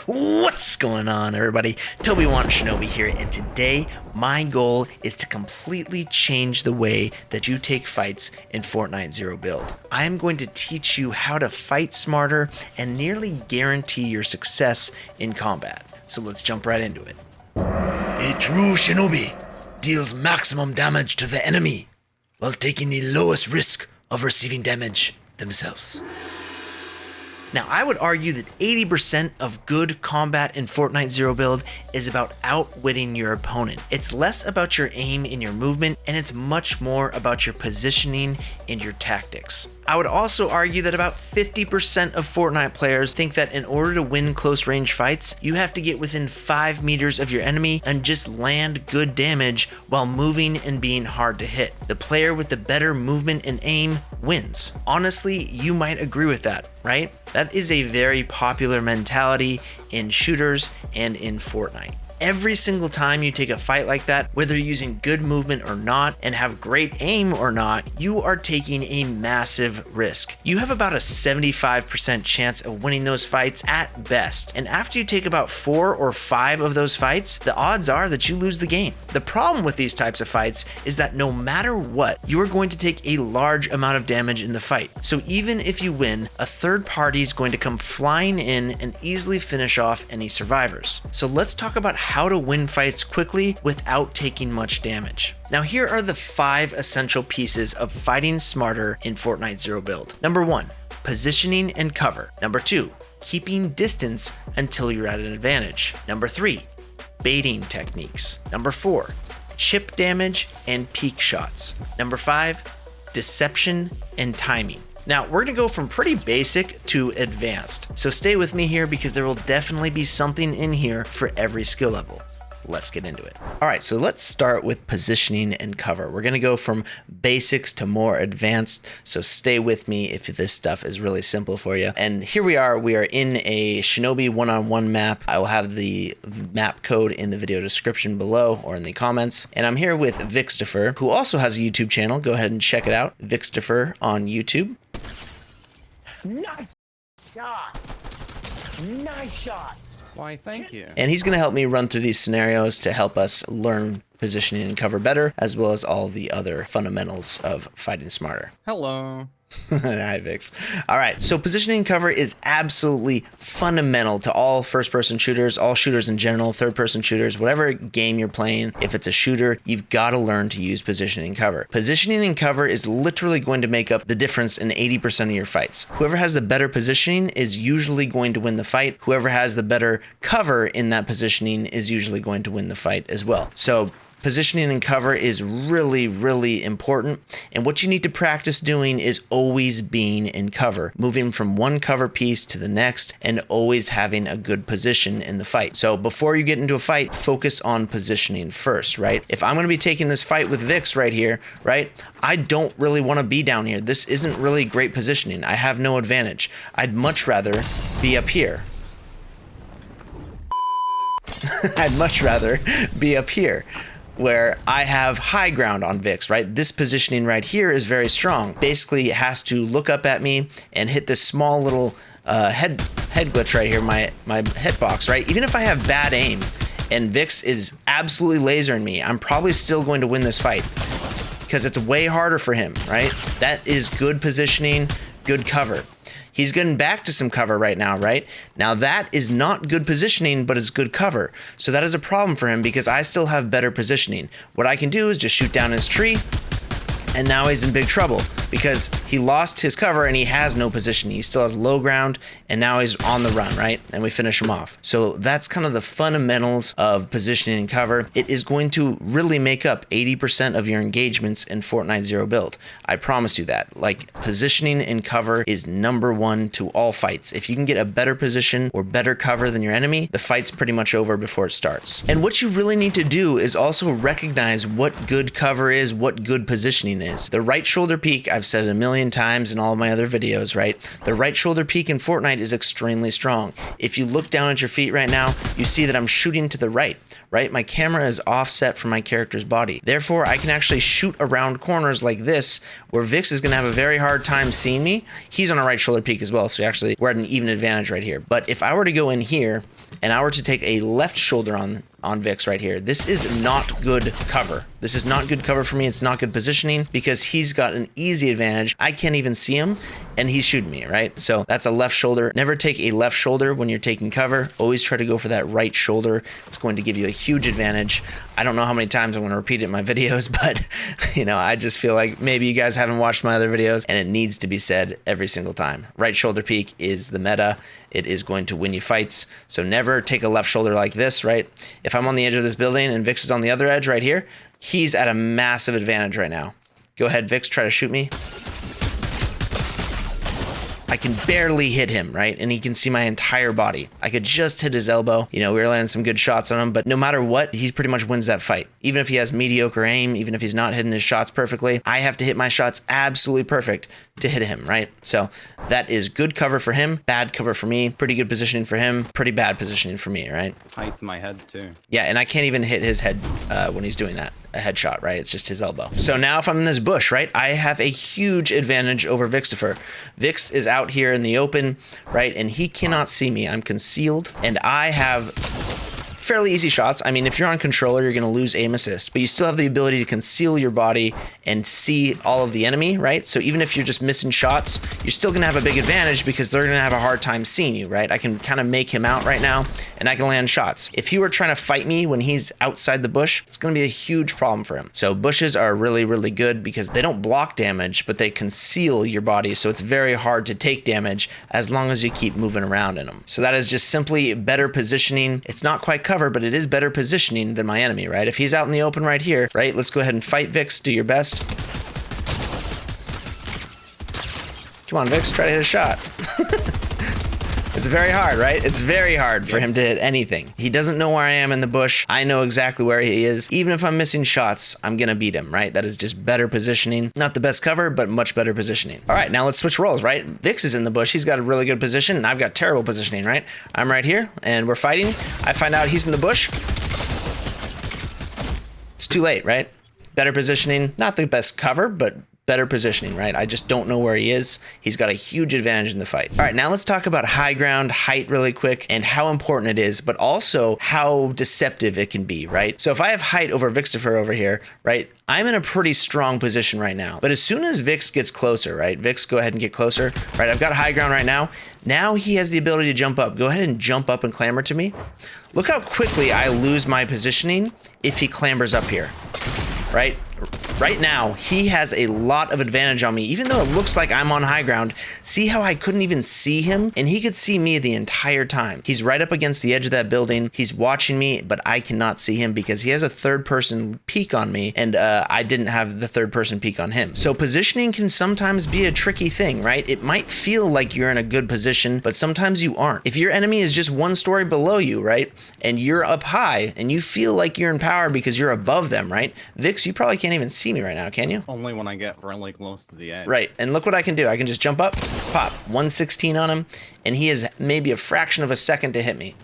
What's going on, everybody? Shinobi here, and today my goal is to completely change the way that you take fights in Fortnite Zero Build. I am going to teach you how to fight smarter and nearly guarantee your success in combat. So let's jump right into it. A true Shinobi deals maximum damage to the enemy while taking the lowest risk of receiving damage themselves. Now, I would argue that 80% of good combat in Fortnite Zero Build is about outwitting your opponent. It's less about your aim and your movement, and it's much more about your positioning and your tactics. I would also argue that about 50% of Fortnite players think that in order to win close range fights, you have to get within 5 meters of your enemy and just land good damage while moving and being hard to hit. The player with the better movement and aim wins. Honestly, you might agree with that, right? That is a very popular mentality in shooters and in Fortnite. Every single time you take a fight like that, whether you're using good movement or not and have great aim or not, you are taking a massive risk. You have about a 75% chance of winning those fights at best. And after you take about 4 or 5 of those fights, the odds are that you lose the game. The problem with these types of fights is that no matter what, you are going to take a large amount of damage in the fight. So even if you win, a third party is going to come flying in and easily finish off any survivors. So let's talk about how to win fights quickly without taking much damage. Now, here are the 5 essential pieces of fighting smarter in Fortnite Zero Build. Number 1, positioning and cover. Number 2, keeping distance until you're at an advantage. Number 3, baiting techniques. Number 4, chip damage and peek shots. Number 5, deception and timing. Now, we're gonna go from pretty basic to advanced. So stay with me here because there will definitely be something in here for every skill level. Let's get into it. All right, so let's start with positioning and cover. We're gonna go from basics to more advanced, so stay with me if this stuff is really simple for you. And here we are in a Shinobi one-on-one map. I will have the map code in the video description below or in the comments. And I'm here with Vixtifer, who also has a YouTube channel. Go ahead and check it out, Vixtifer on YouTube. Nice shot! Nice shot! Why, thank you. And he's going to help me run through these scenarios to help us learn positioning and cover better, as well as all the other fundamentals of fighting smarter. Hello. Hi, Vix. All right, so positioning and cover is absolutely fundamental to all first-person shooters, all shooters in general, third-person shooters, whatever game you're playing. If it's a shooter, you've got to learn to use positioning and cover. Positioning and cover is literally going to make up the difference in 80% of your fights. Whoever has the better positioning is usually going to win the fight. Whoever has the better cover in that positioning is usually going to win the fight as well. So positioning and cover is really, really important. And what you need to practice doing is always being in cover, moving from one cover piece to the next and always having a good position in the fight. So before you get into a fight, focus on positioning first, right? If I'm going to be taking this fight with Vix right here, right? I don't really want to be down here. This isn't really great positioning. I have no advantage. I'd much rather be up here. I'd much rather be up here, where I have high ground on Vix, right? This positioning right here is very strong. Basically, it has to look up at me and hit this small little head glitch right here, my hitbox, right? Even if I have bad aim and Vix is absolutely lasering me, I'm probably still going to win this fight because it's way harder for him, right? That is good positioning, good cover. He's getting back to some cover right now, right? Now that is not good positioning, but it's good cover. So that is a problem for him because I still have better positioning. What I can do is just shoot down his tree, and now he's in big trouble because he lost his cover and he has no position. He still has low ground and now he's on the run, right? And we finish him off. So that's kind of the fundamentals of positioning and cover. It is going to really make up 80% of your engagements in Fortnite Zero Build. I promise you that. Like, positioning and cover is number 1 to all fights. If you can get a better position or better cover than your enemy, the fight's pretty much over before it starts. And what you really need to do is also recognize what good cover is, what good positioning is. The right shoulder peek, I've said it a million times in all of my other videos, right? The right shoulder peek in Fortnite is extremely strong. If you look down at your feet right now, you see that I'm shooting to the right? My camera is offset from my character's body. Therefore, I can actually shoot around corners like this, where Vix is gonna have a very hard time seeing me. He's on a right shoulder peek as well, so actually we're at an even advantage right here. But if I were to go in here and I were to take a left shoulder on Vix right here, this is not good cover. This is not good cover for me. It's not good positioning because he's got an easy advantage. I can't even see him and he's shooting me, right? So that's a left shoulder. Never take a left shoulder when you're taking cover. Always try to go for that right shoulder. It's going to give you a huge advantage. I don't know how many times I'm going to repeat it in my videos, but you know, I just feel like maybe you guys haven't watched my other videos and it needs to be said every single time. Right shoulder peek is the meta. It is going to win you fights. So never take a left shoulder like this, right? If I'm on the edge of this building and Vix is on the other edge right here, he's at a massive advantage right now. Go ahead, Vix, try to shoot me. I can barely hit him, right? And he can see my entire body. I could just hit his elbow. You know, we were landing some good shots on him, but no matter what, he pretty much wins that fight. Even if he has mediocre aim, even if he's not hitting his shots perfectly, I have to hit my shots absolutely perfect to hit him, right? So that is good cover for him, bad cover for me, pretty good positioning for him, pretty bad positioning for me, right? Heights my head too. Yeah, and I can't even hit his head when he's doing that, a headshot, right? It's just his elbow. So now if I'm in this bush, right, I have a huge advantage over Vixifer. Vix is out here in the open, right, and he cannot see me. I'm concealed, and I have fairly easy shots. I mean, if you're on controller, you're going to lose aim assist, but you still have the ability to conceal your body and see all of the enemy, right? So even if you're just missing shots, you're still going to have a big advantage because they're going to have a hard time seeing you, right? I can kind of make him out right now and I can land shots. If he were trying to fight me when he's outside the bush, it's going to be a huge problem for him. So bushes are really, really good because they don't block damage, but they conceal your body. So it's very hard to take damage as long as you keep moving around in them. So that is just simply better positioning. It's not quite covered, but it is better positioning than my enemy, right? If he's out in the open right here, right? Let's go ahead and fight Vix. Do your best. Come on, Vix, try to hit a shot. It's very hard, right? It's very hard for him to hit anything. He doesn't know where I am in the bush. I know exactly where he is. Even if I'm missing shots, I'm gonna beat him, right? That is just better positioning. Not the best cover, but much better positioning. All right, now let's switch roles, right? Vix is in the bush. He's got a really good position, and I've got terrible positioning, right? I'm right here, and we're fighting. I find out he's in the bush. It's too late, right? Better positioning. Not the best cover, but better positioning, right? I just don't know where he is. He's got a huge advantage in the fight. All right, now let's talk about high ground, height really quick, and how important it is, but also how deceptive it can be, right? So if I have height over Vixifer over here, right, I'm in a pretty strong position right now. But as soon as Vix gets closer, right, Vix, go ahead and get closer, right? I've got high ground right now. Now he has the ability to jump up. Go ahead and jump up and clamber to me. Look how quickly I lose my positioning if he clambers up here, right? Right now, he has a lot of advantage on me, even though it looks like I'm on high ground. See how I couldn't even see him? And he could see me the entire time. He's right up against the edge of that building. He's watching me, but I cannot see him because he has a third person peek on me, and I didn't have the third person peek on him. So positioning can sometimes be a tricky thing, right? It might feel like you're in a good position, but sometimes you aren't. If your enemy is just one story below you, right, and you're up high, and you feel like you're in power because you're above them, right? Vix, you probably can't even see me right now, can you? Only when I get really close to the edge. Right, and look what I can do. I can just jump up, pop, 116 on him, and he is maybe a fraction of a second to hit me.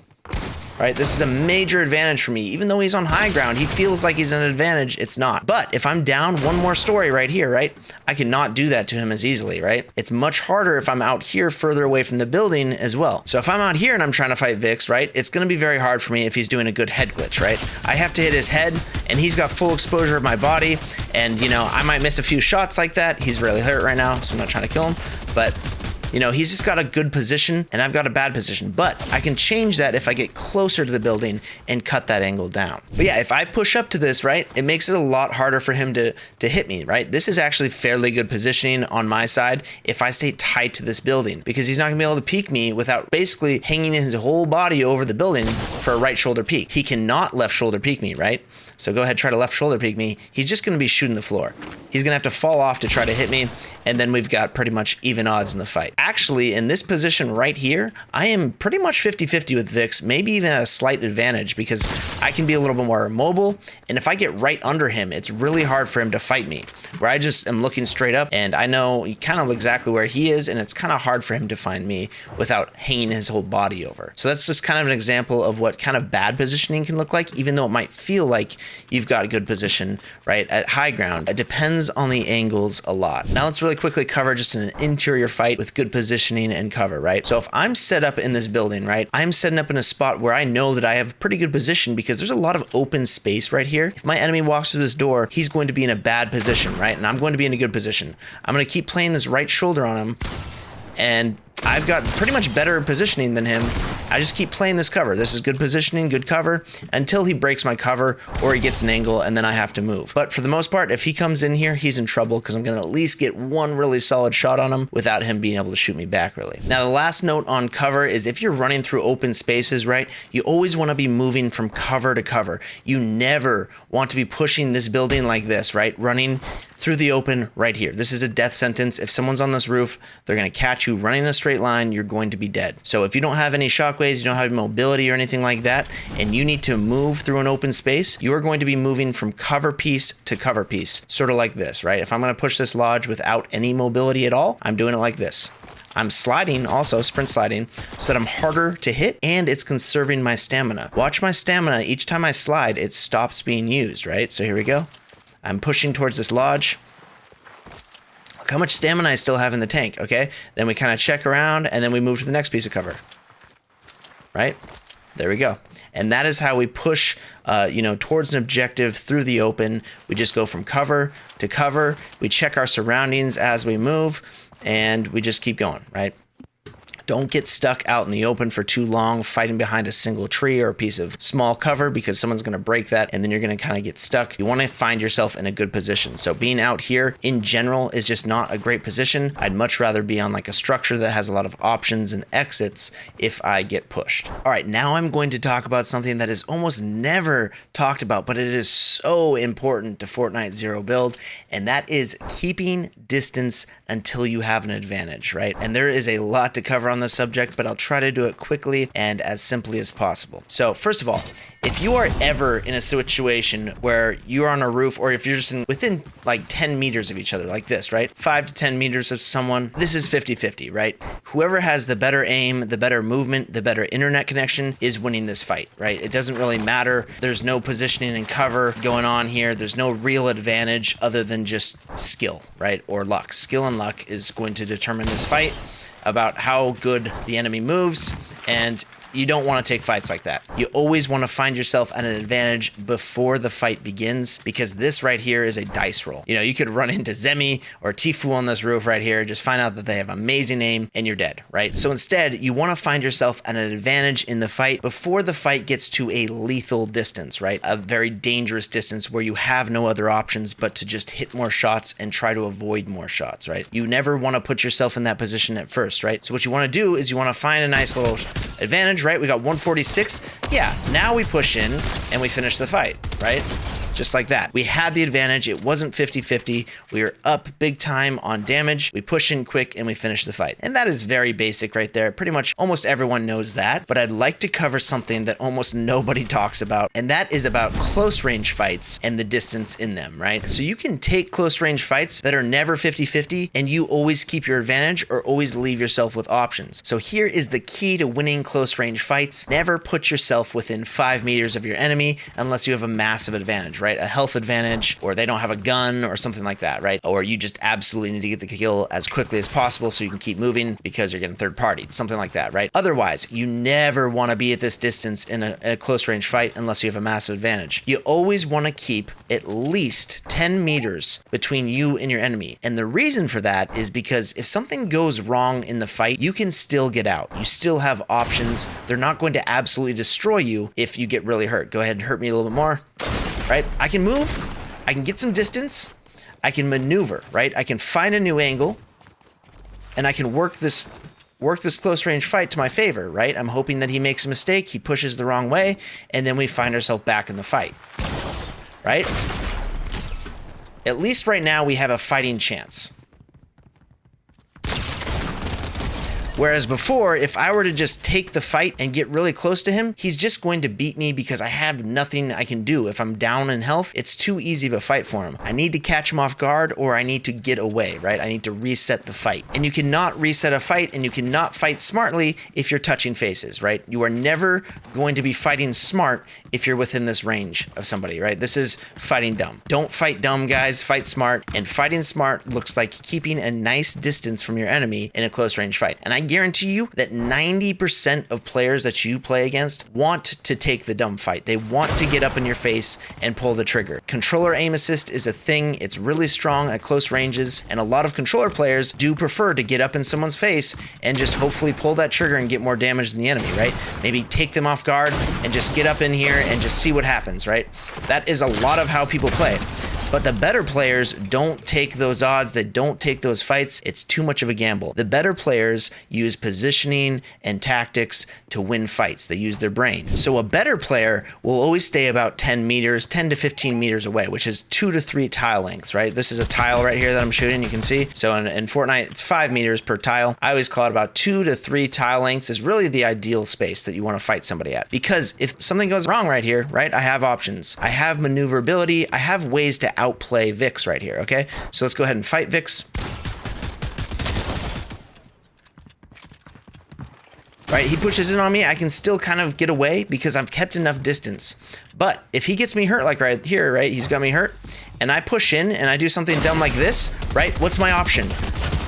Right, this is a major advantage for me. Even though he's on high ground, he feels like he's an advantage. It's not. But if I'm down one more story right here, right, I cannot do that to him as easily, right? It's much harder if I'm out here further away from the building as well. So if I'm out here and I'm trying to fight Vix, right, it's going to be very hard for me if he's doing a good head glitch, right? I have to hit his head, and he's got full exposure of my body, and, you know, I might miss a few shots like that. He's really hurt right now, so I'm not trying to kill him, but you know, he's just got a good position and I've got a bad position, but I can change that if I get closer to the building and cut that angle down. But yeah, if I push up to this, right, it makes it a lot harder for him to hit me, right? This is actually fairly good positioning on my side if I stay tight to this building, because he's not gonna be able to peek me without basically hanging his whole body over the building for a right shoulder peek. He cannot left shoulder peek me, right? So go ahead, try to left shoulder peek me. He's just gonna be shooting the floor. He's gonna have to fall off to try to hit me, and then we've got pretty much even odds in the fight. Actually, in this position right here, I am pretty much 50-50 with Vix, maybe even at a slight advantage, because I can be a little bit more mobile, and if I get right under him, it's really hard for him to fight me, where I just am looking straight up, and I know kind of exactly where he is, and it's kind of hard for him to find me without hanging his whole body over. So that's just kind of an example of what kind of bad positioning can look like, even though it might feel like you've got a good position, right, at high ground. It depends on the angles a lot. Now let's really quickly cover just an interior fight with good positioning and cover, right? So if I'm set up in this building, right, I'm setting up in a spot where I know that I have pretty good position because there's a lot of open space right here. If my enemy walks through this door, he's going to be in a bad position, right? And I'm going to be in a good position. I'm going to keep playing this right shoulder on him, and I've got pretty much better positioning than him. I just keep playing this cover. This is good positioning, good cover, until he breaks my cover or he gets an angle, and then I have to move. But for the most part, if he comes in here, he's in trouble because I'm going to at least get one really solid shot on him without him being able to shoot me back, really. Now, the last note on cover is if you're running through open spaces, right, you always want to be moving from cover to cover. You never want to be pushing this building like this, right, running through the open right here. This is a death sentence. If someone's on this roof, they're going to catch you running a straight line, you're going to be dead. So if you don't have any shockwaves, you don't have mobility or anything like that, and you need to move through an open space, you are going to be moving from cover piece to cover piece, sort of like this, right? If I'm going to push this lodge without any mobility at all, I'm doing it like this. I'm sliding, also sprint sliding, so that I'm harder to hit, and it's conserving my stamina. Watch my stamina. Each time I slide, it stops being used, right? So here we go. I'm pushing towards this lodge. Look how much stamina I still have in the tank, okay? Then we kind of check around, and then we move to the next piece of cover. Right? There we go. And that is how we push, towards an objective through the open. We just go from cover to cover. We check our surroundings as we move, and we just keep going, right? Don't get stuck out in the open for too long fighting behind a single tree or a piece of small cover, because someone's going to break that and then you're going to kind of get stuck. You want to find yourself in a good position. So being out here in general is just not a great position. I'd much rather be on like a structure that has a lot of options and exits if I get pushed. All right, now I'm going to talk about something that is almost never talked about, but it is so important to Fortnite Zero Build, and that is keeping distance until you have an advantage, right? And there is a lot to cover on this subject, but I'll try to do it quickly and as simply as possible. So first of all, if you are ever in a situation where you're on a roof, or if you're just within like 10 meters of each other like this, right? 5 to 10 meters of someone, this is 50-50, right? Whoever has the better aim, the better movement, the better internet connection is winning this fight, right? It doesn't really matter. There's no positioning and cover going on here. There's no real advantage other than just skill, right? Or luck. Skill and luck is going to determine this fight about how good the enemy moves, and you don't want to take fights like that. You always want to find yourself at an advantage before the fight begins, because this right here is a dice roll. You know, you could run into Zemi or Tfue on this roof right here, just find out that they have amazing aim, and you're dead, right? So instead, you want to find yourself at an advantage in the fight before the fight gets to a lethal distance, right? A very dangerous distance where you have no other options but to just hit more shots and try to avoid more shots, right? You never want to put yourself in that position at first, right? So what you want to do is you want to find a nice little advantage, right? We got 146. Yeah, now we push in and we finish the fight, right? Just like that. We had the advantage. It wasn't 50-50. We were up big time on damage. We push in quick and we finish the fight. And that is very basic right there. Pretty much almost everyone knows that, but I'd like to cover something that almost nobody talks about, and that is about close range fights and the distance in them, right? So you can take close range fights that are never 50-50 and you always keep your advantage or always leave yourself with options. So here is the key to winning close range fights. Never put yourself within 5 meters of your enemy unless you have a massive advantage, right? A health advantage, or they don't have a gun or something like that, right? Or you just absolutely need to get the kill as quickly as possible so you can keep moving because you're getting third party, something like that, right? Otherwise, you never want to be at this distance in a close range fight unless you have a massive advantage. You always want to keep at least 10 meters between you and your enemy. And the reason for that is because if something goes wrong in the fight, you can still get out. You still have options. They're not going to absolutely destroy you if you get really hurt. Go ahead and hurt me a little bit more. Right? I can move, I can get some distance, I can maneuver, right? I can find a new angle, and I can work this close range fight to my favor, right? I'm hoping that he makes a mistake, he pushes the wrong way, and then we find ourselves back in the fight, right? At least right now we have a fighting chance. Whereas before, if I were to just take the fight and get really close to him, he's just going to beat me because I have nothing I can do. If I'm down in health, it's too easy of a fight for him. I need to catch him off guard, or I need to get away, right? I need to reset the fight. And you cannot reset a fight, and you cannot fight smartly if you're touching faces, right? You are never going to be fighting smart if you're within this range of somebody, right? This is fighting dumb. Don't fight dumb, guys. Fight smart. And fighting smart looks like keeping a nice distance from your enemy in a close range fight. And I guarantee you that 90% of players that you play against want to take the dumb fight. They want to get up in your face and pull the trigger. Controller aim assist is a thing. It's really strong at close ranges, and a lot of controller players do prefer to get up in someone's face and just hopefully pull that trigger and get more damage than the enemy, right? Maybe take them off guard and just get up in here and just see what happens, right? That is a lot of how people play. But the better players don't take those odds. They don't take those fights. It's too much of a gamble. The better players use positioning and tactics to win fights. They use their brain. So a better player will always stay about 10 meters, 10 to 15 meters away, which is 2 to 3 tile lengths, right? This is a tile right here that I'm shooting, you can see. So in Fortnite, it's 5 meters per tile. I always call it about 2 to 3 tile lengths is really the ideal space that you want to fight somebody at. Because if something goes wrong right here, right, I have options. I have maneuverability. I have ways to outplay Vix right here, okay? So let's go ahead and fight Vix. Right, he pushes in on me. I can still kind of get away because I've kept enough distance. But if he gets me hurt like right here, right, he's got me hurt, and I push in and I do something dumb like this, right, what's my option?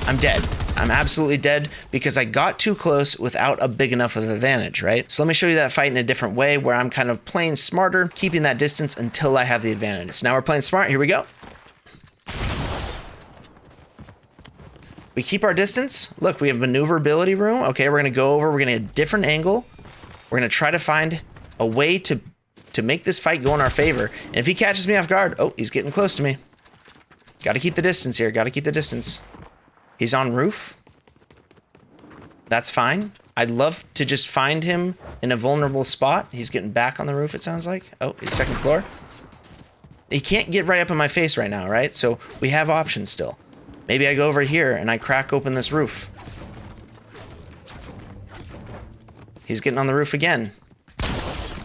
I'm dead. I'm absolutely dead because I got too close without a big enough of an advantage, right? So let me show you that fight in a different way where I'm kind of playing smarter, keeping that distance until I have the advantage. So now we're playing smart. Here we go. We keep our distance. Look, we have maneuverability room. Okay, we're gonna go over, we're gonna get a different angle. We're gonna try to find a way to make this fight go in our favor. And if he catches me off guard, oh, he's getting close to me. Gotta keep the distance here, gotta keep the distance. He's on roof. That's fine. I'd love to just find him in a vulnerable spot. He's getting back on the roof, it sounds like. Oh, he's second floor. He can't get right up in my face right now, right? So we have options still. Maybe I go over here and I crack open this roof. He's getting on the roof again.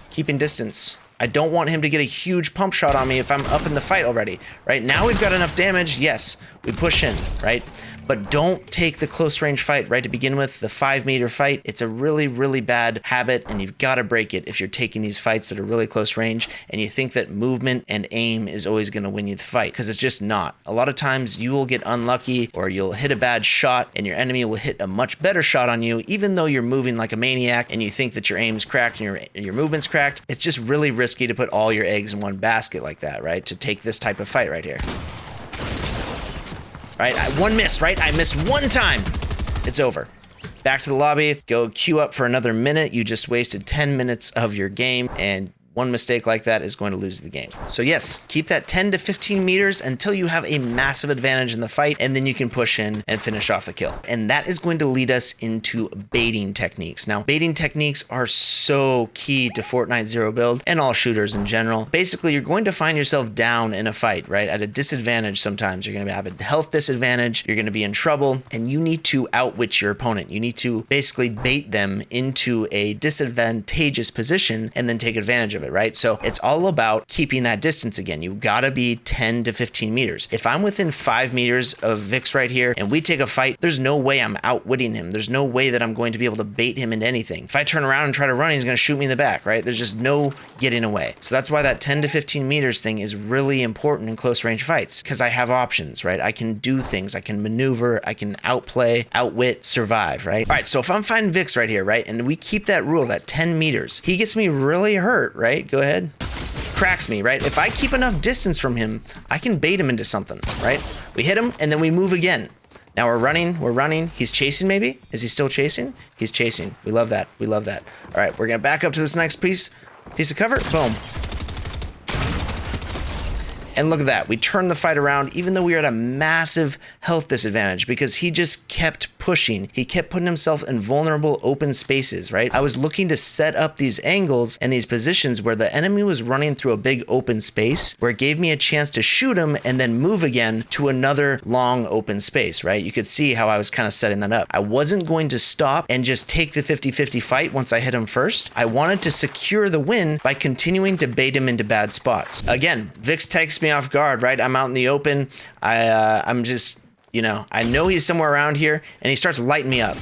Keeping distance. I don't want him to get a huge pump shot on me if I'm up in the fight already, right? Now we've got enough damage. Yes, we push in, right? But don't take the close range fight right to begin with, the 5 meter fight. It's a really, really bad habit, and you've got to break it if you're taking these fights that are really close range and you think that movement and aim is always going to win you the fight, because it's just not. A lot of times you will get unlucky or you'll hit a bad shot and your enemy will hit a much better shot on you, even though you're moving like a maniac and you think that your aim's cracked and your movement's cracked. It's just really risky to put all your eggs in one basket like that, right? To take this type of fight right here. Right, one miss, right? I missed one time. It's over. Back to the lobby, go queue up for another minute. You just wasted 10 minutes of your game, and one mistake like that is going to lose the game. So yes, keep that 10 to 15 meters until you have a massive advantage in the fight, and then you can push in and finish off the kill. And that is going to lead us into baiting techniques. Now, baiting techniques are so key to Fortnite Zero Build and all shooters in general. Basically, you're going to find yourself down in a fight, right? At a disadvantage sometimes. You're going to have a health disadvantage, you're going to be in trouble, and you need to outwit your opponent. You need to basically bait them into a disadvantageous position and then take advantage of it, right? So it's all about keeping that distance again. You gotta be 10 to 15 meters. If I'm within 5 meters of Vix right here and we take a fight, there's no way I'm outwitting him. There's no way that I'm going to be able to bait him into anything. If I turn around and try to run, he's gonna shoot me in the back, right? There's just no getting away. So that's why that 10 to 15 meters thing is really important in close range fights, because I have options, right? I can do things, I can maneuver, I can outplay, outwit, survive, right? All right, so if I'm fighting Vix right here, right? And we keep that rule, that 10 meters, he gets me really hurt, right? Go ahead. Cracks me, right? If I keep enough distance from him, I can bait him into something, right? We hit him and then we move again. Now we're running. He's chasing maybe? Is he still chasing? He's chasing. We love that. We love that. All right, we're gonna back up to this next piece of cover. Boom. And look at that, we turned the fight around even though we were at a massive health disadvantage because he just kept pushing. He kept putting himself in vulnerable open spaces, right? I was looking to set up these angles and these positions where the enemy was running through a big open space where it gave me a chance to shoot him and then move again to another long open space, right? You could see how I was kind of setting that up. I wasn't going to stop and just take the 50-50 fight once I hit him first. I wanted to secure the win by continuing to bait him into bad spots. Again, Vix takes me off guard, right? I'm out in the open. I'm just, you know, I know he's somewhere around here and he starts lighting me up.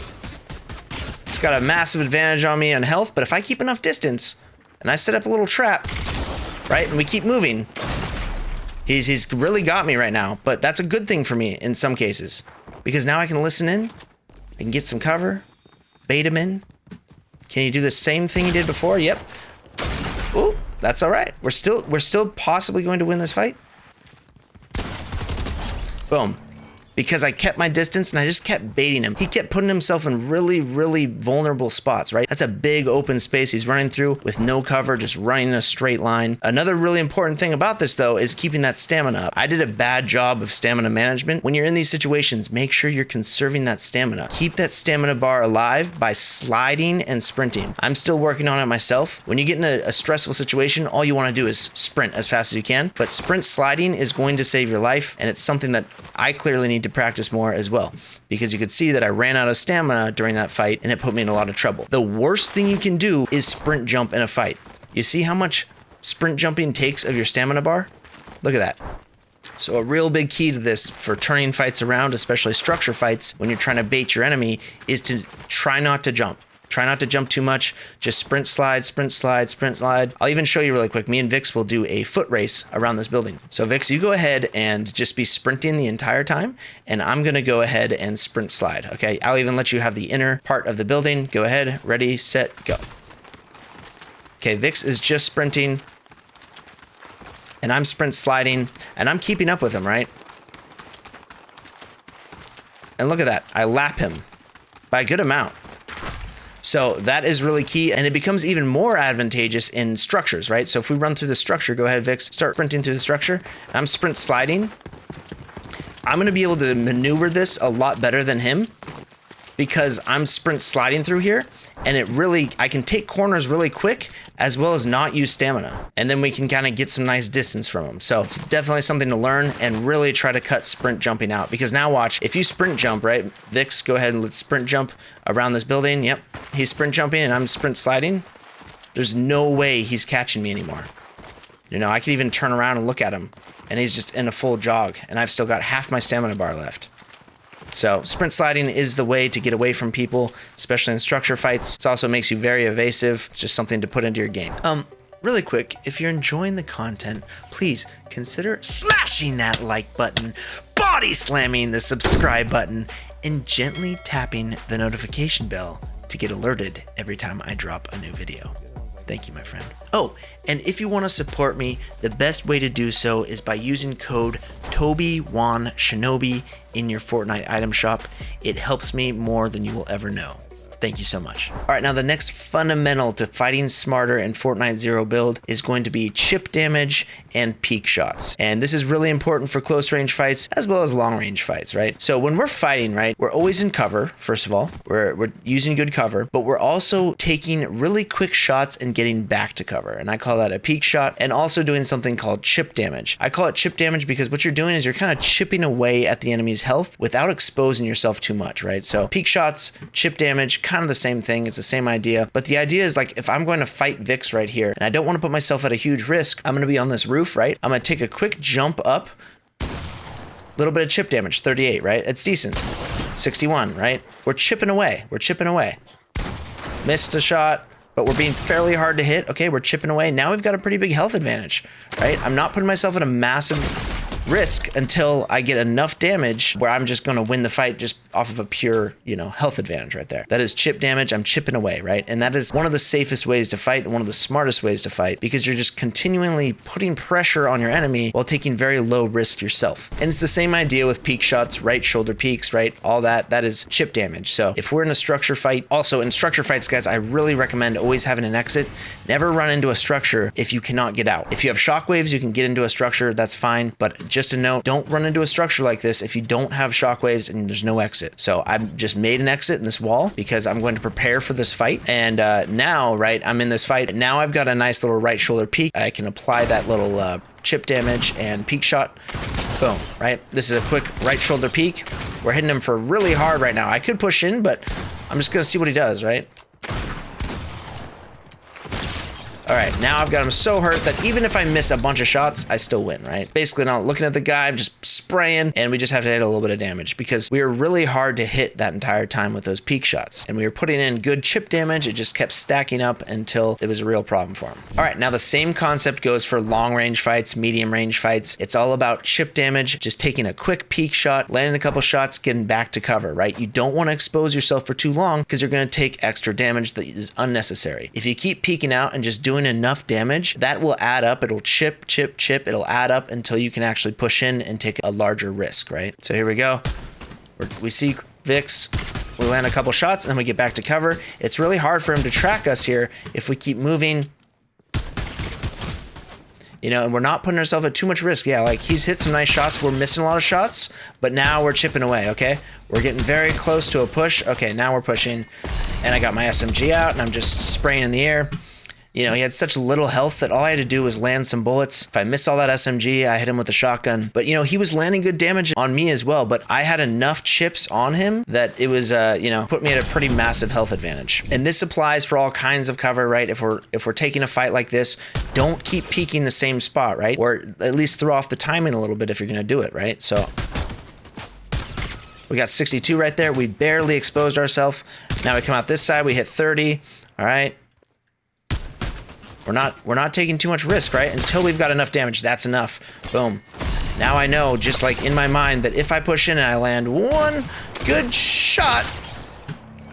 He's got a massive advantage on me on health, but if I keep enough distance and I set up a little trap, right, and we keep moving, he's really got me right now, but that's a good thing for me in some cases because now I can listen in, I can get some cover, bait him in. Can he do the same thing he did before? Yep. Ooh, that's all right. We're still possibly going to win this fight. Boom. Because I kept my distance and I just kept baiting him. He kept putting himself in really, really vulnerable spots, right? That's a big open space he's running through with no cover, just running in a straight line. Another really important thing about this though is keeping that stamina up. I did a bad job of stamina management. When you're in these situations, make sure you're conserving that stamina. Keep that stamina bar alive by sliding and sprinting. I'm still working on it myself. When you get in a stressful situation, all you want to do is sprint as fast as you can, but sprint sliding is going to save your life, and it's something that I clearly need to practice more as well, because you could see that I ran out of stamina during that fight and it put me in a lot of trouble. The worst thing you can do is sprint jump in a fight. You see how much sprint jumping takes of your stamina bar? Look at that. So a real big key to this for turning fights around, especially structure fights, when you're trying to bait your enemy, is to try not to jump. Try not to jump too much. Just sprint, slide, sprint, slide, sprint, slide. I'll even show you really quick. Me and Vix will do a foot race around this building. So Vix, you go ahead and just be sprinting the entire time, and I'm gonna go ahead and sprint slide, okay? I'll even let you have the inner part of the building. Go ahead, ready, set, go. Okay, Vix is just sprinting, and I'm sprint sliding, and I'm keeping up with him, right? And look at that, I lap him by a good amount. So that is really key, and it becomes even more advantageous in structures, right? So if we run through the structure, go ahead, Vix, start sprinting through the structure. I'm sprint sliding. I'm going to be able to maneuver this a lot better than him because I'm sprint sliding through here, and I can take corners really quick as well as not use stamina. And then we can kind of get some nice distance from him. So it's definitely something to learn and really try to cut sprint jumping out, because now watch, if you sprint jump, right? Vix, go ahead and let's sprint jump around this building. Yep, he's sprint jumping and I'm sprint sliding. There's no way he's catching me anymore. You know, I could even turn around and look at him and he's just in a full jog and I've still got half my stamina bar left. So sprint sliding is the way to get away from people, especially in structure fights. It also makes you very evasive. It's just something to put into your game. Really quick, if you're enjoying the content, please consider smashing that like button, body slamming the subscribe button, and gently tapping the notification bell to get alerted every time I drop a new video. Thank you, my friend. Oh, and if you want to support me, the best way to do so is by using code TobyWanShinobi in your Fortnite item shop. It helps me more than you will ever know. Thank you so much. All right, now the next fundamental to fighting smarter in Fortnite Zero Build is going to be chip damage and peak shots. And this is really important for close range fights as well as long range fights, right? So when we're fighting, right, we're always in cover, first of all. We're using good cover, but we're also taking really quick shots and getting back to cover. And I call that a peak shot, and also doing something called chip damage. I call it chip damage because what you're doing is you're kind of chipping away at the enemy's health without exposing yourself too much, right? So peak shots, chip damage, kind of the same thing. It's the same idea, but the idea is like, if I'm going to fight Vix right here and I don't want to put myself at a huge risk, I'm going to be on this roof, right? I'm going to take a quick jump up, little bit of chip damage, 38, right? It's decent. 61, right? We're chipping away. We're chipping away. Missed a shot, but we're being fairly hard to hit. Okay, we're chipping away. Now we've got a pretty big health advantage, right? I'm not putting myself at a massive risk until I get enough damage where I'm just going to win the fight just off of a pure, you know, health advantage right there. That is chip damage. I'm chipping away, right? And that is one of the safest ways to fight and one of the smartest ways to fight, because you're just continually putting pressure on your enemy while taking very low risk yourself. And it's the same idea with peek shots, right shoulder peeks, right? All that is chip damage. So if we're in a structure fight, also in structure fights, guys, I really recommend always having an exit. Never run into a structure if you cannot get out. If you have shockwaves, you can get into a structure, that's fine. But just a note, don't run into a structure like this if you don't have shockwaves and there's no exit. So I've just made an exit in this wall because I'm going to prepare for this fight. And now, right, I'm in this fight. Now I've got a nice little right shoulder peek. I can apply that little chip damage and peek shot. Boom, right? This is a quick right shoulder peek. We're hitting him for really hard right now. I could push in, but I'm just gonna see what he does, right? All right, now I've got him so hurt that even if I miss a bunch of shots, I still win, right? Basically not looking at the guy, I'm just spraying, and we just have to hit a little bit of damage because we were really hard to hit that entire time with those peek shots. And we were putting in good chip damage. It just kept stacking up until it was a real problem for him. All right, now the same concept goes for long range fights, medium range fights. It's all about chip damage, just taking a quick peek shot, landing a couple shots, getting back to cover, right? You don't want to expose yourself for too long because you're going to take extra damage that is unnecessary. If you keep peeking out and just doing enough damage, that will add up. It'll chip. It'll add up until you can actually push in and take a larger risk, right? So here we go. We see Vix. We land a couple shots and then we get back to cover. It's really hard for him to track us here if we keep moving. You know, and we're not putting ourselves at too much risk. Yeah, like he's hit some nice shots. We're missing a lot of shots, but now we're chipping away, okay? We're getting very close to a push. Okay, now we're pushing. And I got my SMG out and I'm just spraying in the air. You know, he had such little health that all I had to do was land some bullets. If I missed all that SMG, I hit him with a shotgun. But, you know, he was landing good damage on me as well. But I had enough chips on him that it was, you know, put me at a pretty massive health advantage. And this applies for all kinds of cover, right? If we're taking a fight like this, don't keep peeking the same spot, right? Or at least throw off the timing a little bit if you're going to do it, right? So we got 62 right there. We barely exposed ourselves. Now we come out this side. We hit 30. All right. We're not taking too much risk, right? Until we've got enough damage. That's enough. Boom. Now I know, just like in my mind, that if I push in and I land one good shot,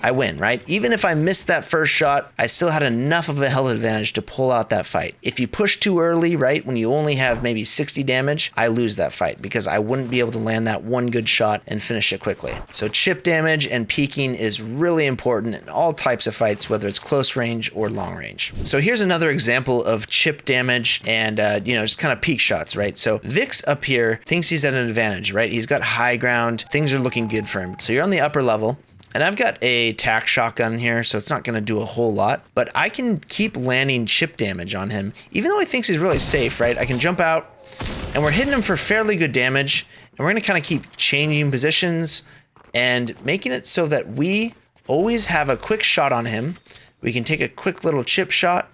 I win, right? Even if I missed that first shot, I still had enough of a health advantage to pull out that fight. If you push too early, right, when you only have maybe 60 damage, I lose that fight because I wouldn't be able to land that one good shot and finish it quickly. So chip damage and peeking is really important in all types of fights, whether it's close range or long range. So here's another example of chip damage and, you know, just kind of peek shots, right? So Vix up here thinks he's at an advantage, right? He's got high ground. Things are looking good for him. So you're on the upper level. And I've got a tac shotgun here, so it's not going to do a whole lot. But I can keep landing chip damage on him, even though he thinks he's really safe, right? I can jump out, and we're hitting him for fairly good damage. And we're going to kind of keep changing positions and making it so that we always have a quick shot on him. We can take a quick little chip shot.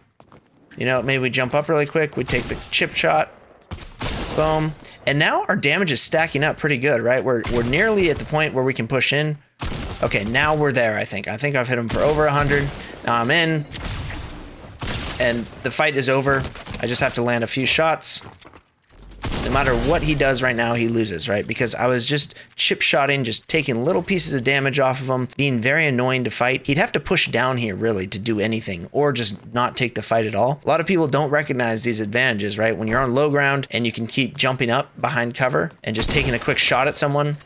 You know, maybe we jump up really quick. We take the chip shot. Boom. And now our damage is stacking up pretty good, right? We're nearly at the point where we can push in. Okay, now we're there, I think. I think I've hit him for over 100. Now I'm in. And the fight is over. I just have to land a few shots. No matter what he does right now, he loses, right? Because I was just chip-shotting, just taking little pieces of damage off of him, being very annoying to fight. He'd have to push down here, really, to do anything, or just not take the fight at all. A lot of people don't recognize these advantages, right? When you're on low ground and you can keep jumping up behind cover and just taking a quick shot at someone,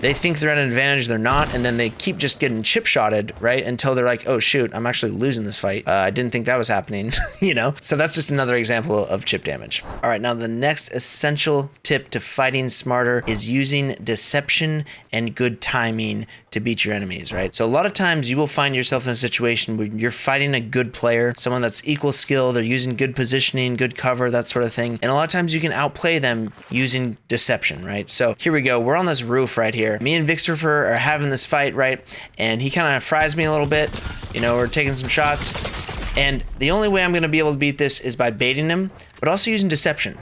they think they're at an advantage, they're not, and then they keep just getting chip-shotted, right? Until they're like, oh shoot, I'm actually losing this fight. I didn't think that was happening, you know? So that's just another example of chip damage. All right, now the next essential tip to fighting smarter is using deception and good timing to beat your enemies, right? So a lot of times you will find yourself in a situation where you're fighting a good player, someone that's equal skill, they're using good positioning, good cover, that sort of thing. And a lot of times you can outplay them using deception, right? So here we go, we're on this roof right here. Me and Vixter are having this fight, right? And he kind of fries me a little bit. You know, we're taking some shots. And the only way I'm going to be able to beat this is by baiting him, but also using deception.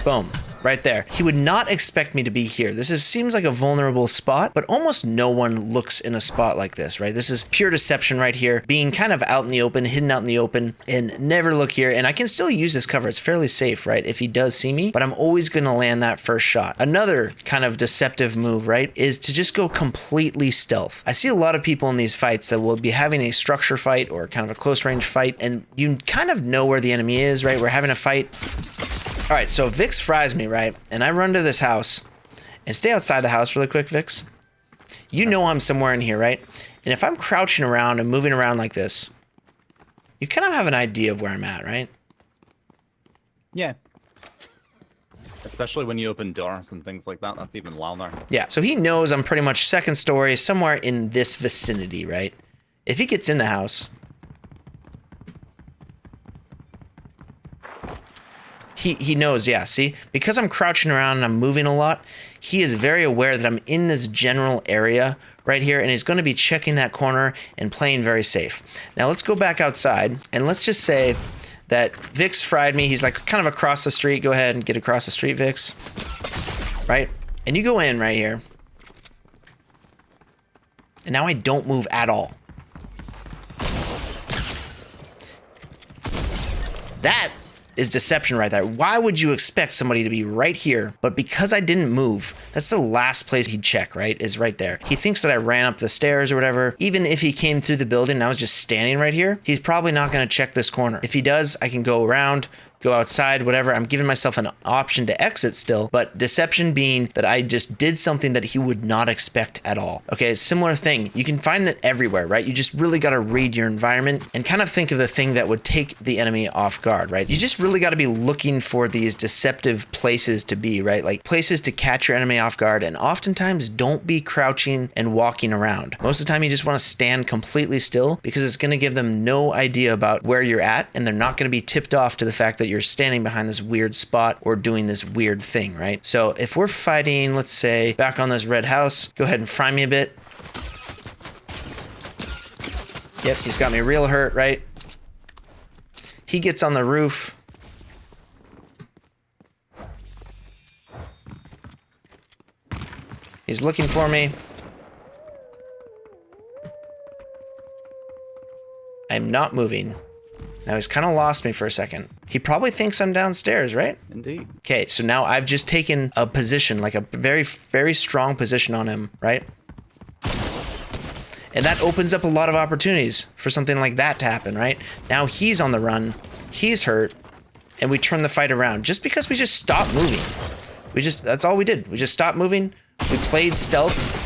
Boom. right there. He would not expect me to be here. Seems like a vulnerable spot, but almost no one looks in a spot like this, right? This is pure deception right here, being kind of out in the open, hidden out in the open, and never look here. And I can still use this cover. It's fairly safe, right? If he does see me, but I'm always going to land that first shot. Another kind of deceptive move, right, is to just go completely stealth. I see a lot of people in these fights that will be having a structure fight or kind of a close range fight, and you kind of know where the enemy is, right? We're having a fight. All right, so Vix fries me, right? And I run to this house and stay outside the house really quick, Vix. You know I'm somewhere in here, right? And if I'm crouching around and moving around like this, you kind of have an idea of where I'm at, right? Yeah. Especially when you open doors and things like that, that's even louder. Yeah, so he knows I'm pretty much second story, somewhere in this vicinity, right? If he gets in the house, he knows, yeah, see? Because I'm crouching around and I'm moving a lot, he is very aware that I'm in this general area right here, and he's going to be checking that corner and playing very safe. Now let's go back outside, and let's just say that Vix fried me. He's like kind of across the street. Go ahead and get across the street, Vix. Right? And you go in right here. And now I don't move at all. That is deception right there. Why would you expect somebody to be right here? But because I didn't move, that's the last place he'd check, right? Is right there. He thinks that I ran up the stairs or whatever. Even if he came through the building and I was just standing right here, he's probably not going to check this corner. If he does, I can go around, go outside, whatever. I'm giving myself an option to exit still, but deception being that I just did something that he would not expect at all. Okay, similar thing. You can find that everywhere, right? You just really got to read your environment and kind of think of the thing that would take the enemy off guard, right? You just really got to be looking for these deceptive places to be, right? Like places to catch your enemy off guard, and oftentimes don't be crouching and walking around. Most of the time you just want to stand completely still because it's going to give them no idea about where you're at, and they're not going to be tipped off to the fact that you're standing behind this weird spot or doing this weird thing, right? So if we're fighting, let's say, back on this red house, go ahead and fry me a bit. Yep, he's got me real hurt, right? He gets on the roof. He's looking for me. I'm not moving. Now he's kind of lost me for a second. He probably thinks I'm downstairs, right? Indeed. Okay, so now I've just taken a position, like a very, very strong position on him, right? And that opens up a lot of opportunities for something like that to happen, right? Now he's on the run, he's hurt, and we turn the fight around just because we just stopped moving. That's all we did. We just stopped moving, we played stealth,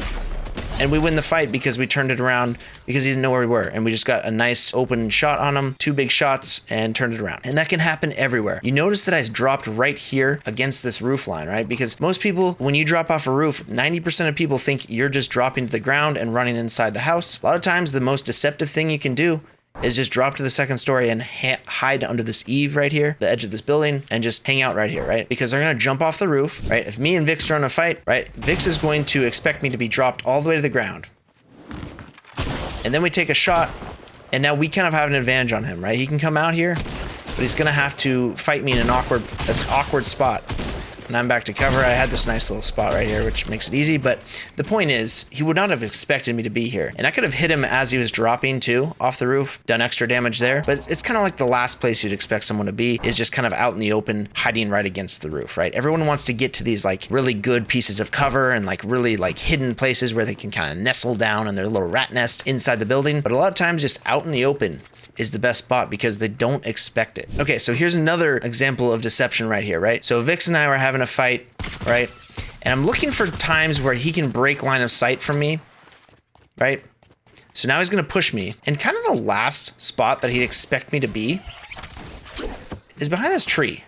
and we win the fight because we turned it around because he didn't know where we were. And we just got a nice open shot on him, 2 big shots, and turned it around. And that can happen everywhere. You notice that I dropped right here against this roof line, right? Because most people, when you drop off a roof, 90% of people think you're just dropping to the ground and running inside the house. A lot of times, the most deceptive thing you can do is just drop to the second story and hide under this eave right here, the edge of this building, and just hang out right here, right? Because they're going to jump off the roof, right? If me and Vix are in a fight, right, Vix is going to expect me to be dropped all the way to the ground. And then we take a shot, and now we kind of have an advantage on him, right? He can come out here, but he's going to have to fight me in an awkward spot. And I'm back to cover. I had this nice little spot right here, which makes it easy. But the point is, he would not have expected me to be here. And I could have hit him as he was dropping too, off the roof, done extra damage there. But it's kind of like the last place you'd expect someone to be is just kind of out in the open, hiding right against the roof, right? Everyone wants to get to these like really good pieces of cover and like really like hidden places where they can kind of nestle down in their little rat nest inside the building. But a lot of times just out in the open is the best spot because they don't expect it. Okay, so here's another example of deception right here, right? So Vix and I were having a fight, right? And I'm looking for times where he can break line of sight from me, right? So now he's gonna push me. And kind of the last spot that he'd expect me to be is behind this tree.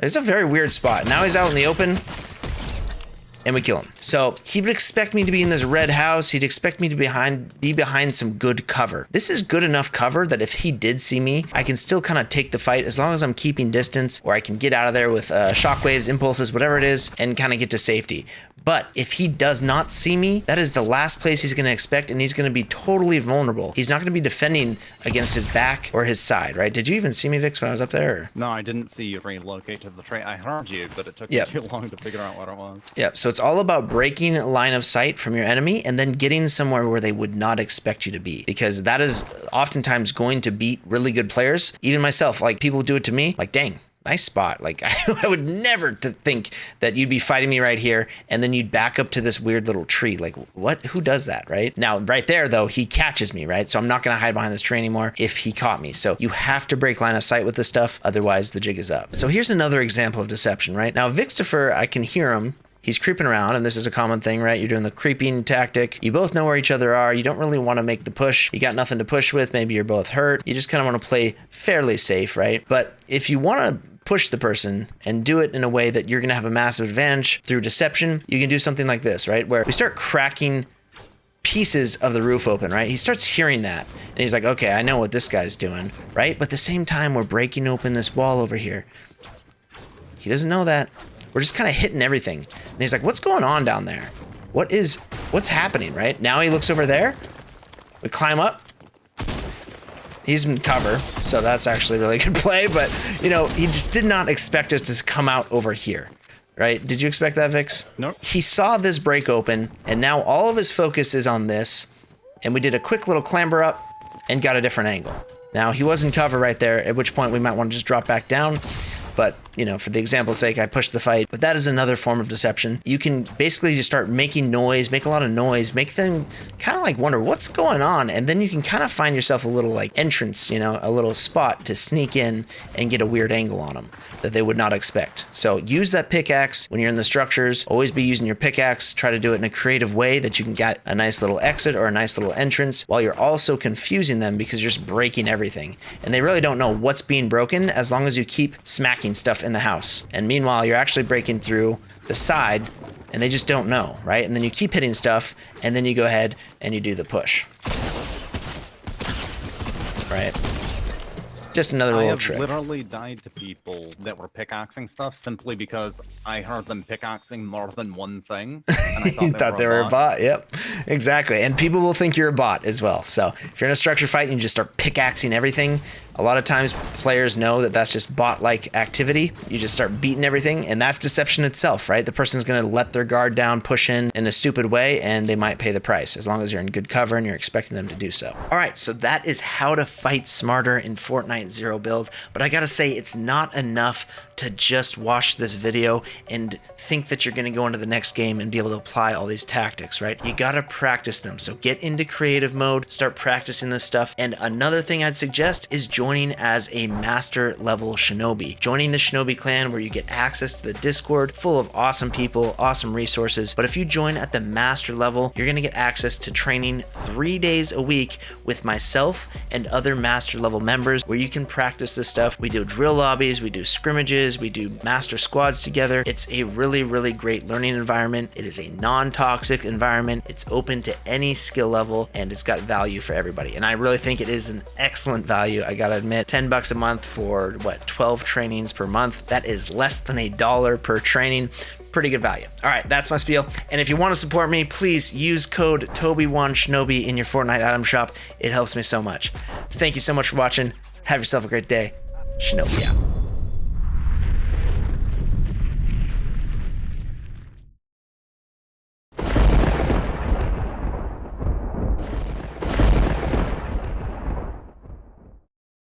It's a very weird spot. Now he's out in the open. and we kill him. So he would expect me to be in this red house. He'd expect me to be behind some good cover. This is good enough cover that if he did see me, I can still kind of take the fight as long as I'm keeping distance, or I can get out of there with shockwaves, impulses, whatever it is, and kind of get to safety. But if he does not see me, that is the last place he's going to expect, and he's going to be totally vulnerable. He's not going to be defending against his back or his side, right? Did you even see me, Vix, when I was up there? Or? No, I didn't see you relocate to the train. I heard you, but it took me too long to figure out what it was. Yep, so it's all about breaking line of sight from your enemy and then getting somewhere where they would not expect you to be, because that is oftentimes going to beat really good players. Even myself, like people do it to me, like, dang, nice spot. Like I would never think that you'd be fighting me right here and then you'd back up to this weird little tree. Like what? Who does that, right? Now, right there though, he catches me, right? So I'm not going to hide behind this tree anymore if he caught me. So you have to break line of sight with this stuff. Otherwise the jig is up. So here's another example of deception, right? Now, Vixtifer, I can hear him. He's creeping around, and this is a common thing, right? You're doing the creeping tactic. You both know where each other are. You don't really want to make the push. You got nothing to push with. Maybe you're both hurt. You just kind of want to play fairly safe, right? But if you want to push the person and do it in a way that you're going to have a massive advantage through deception, you can do something like this, right? Where we start cracking pieces of the roof open, right? He starts hearing that, and he's like, okay, I know what this guy's doing, right? But at the same time, we're breaking open this wall over here. He doesn't know that. We're just kind of hitting everything. And he's like, what's going on down there? What's happening, right? Now he looks over there. We climb up. He's in cover, so that's actually really good play. But, you know, he just did not expect us to come out over here, right? Did you expect that, Vix? Nope. He saw this break open, and now all of his focus is on this. And we did a quick little clamber up and got a different angle. Now, he was in cover right there, at which point we might want to just drop back down. But, you know, for the example's sake, I pushed the fight. But that is another form of deception. You can basically just start making noise, make a lot of noise, make them kind of like wonder what's going on. And then you can kind of find yourself a little like entrance, you know, a little spot to sneak in and get a weird angle on them that they would not expect. So use that pickaxe when you're in the structures. Always be using your pickaxe. Try to do it in a creative way that you can get a nice little exit or a nice little entrance while you're also confusing them because you're just breaking everything. And they really don't know what's being broken as long as you keep smacking stuff in the house. And meanwhile, you're actually breaking through the side and they just don't know, right? And then you keep hitting stuff and then you go ahead and you do the push. Right? Just another little trick. I have literally died to people that were pickaxing stuff simply because I heard them pickaxing more than one thing. And I thought You thought they were a bot. Yep, exactly. And people will think you're a bot as well. So if you're in a structure fight and you just start pickaxing everything, a lot of times players know that that's just bot-like activity. You just start beating everything, and that's deception itself, right? The person's going to let their guard down, push in a stupid way, and they might pay the price as long as you're in good cover and you're expecting them to do so. All right, so that is how to fight smarter in Fortnite Zero Build. But I gotta say, it's not enough to just watch this video and think that you're going to go into the next game and be able to apply all these tactics, right? You got to practice them. So get into creative mode, start practicing this stuff. And another thing I'd suggest is joining as a master level Shinobi. Joining the Shinobi clan where you get access to the Discord full of awesome people, awesome resources. But if you join at the master level, you're going to get access to training 3 days a week with myself and other master level members where you can practice this stuff. We do drill lobbies, we do scrimmages, we do master squads together. It's a really, really great learning environment. It is a non-toxic environment. It's open to any skill level and it's got value for everybody. And I really think it is an excellent value. I gotta admit, $10 a month for what, 12 trainings per month. That is less than $1 per training. Pretty good value. All right, that's my spiel. And if you want to support me, please use code Toby1Shinobi in your Fortnite item shop. It helps me so much. Thank you so much for watching. Have yourself a great day. Shinobi out.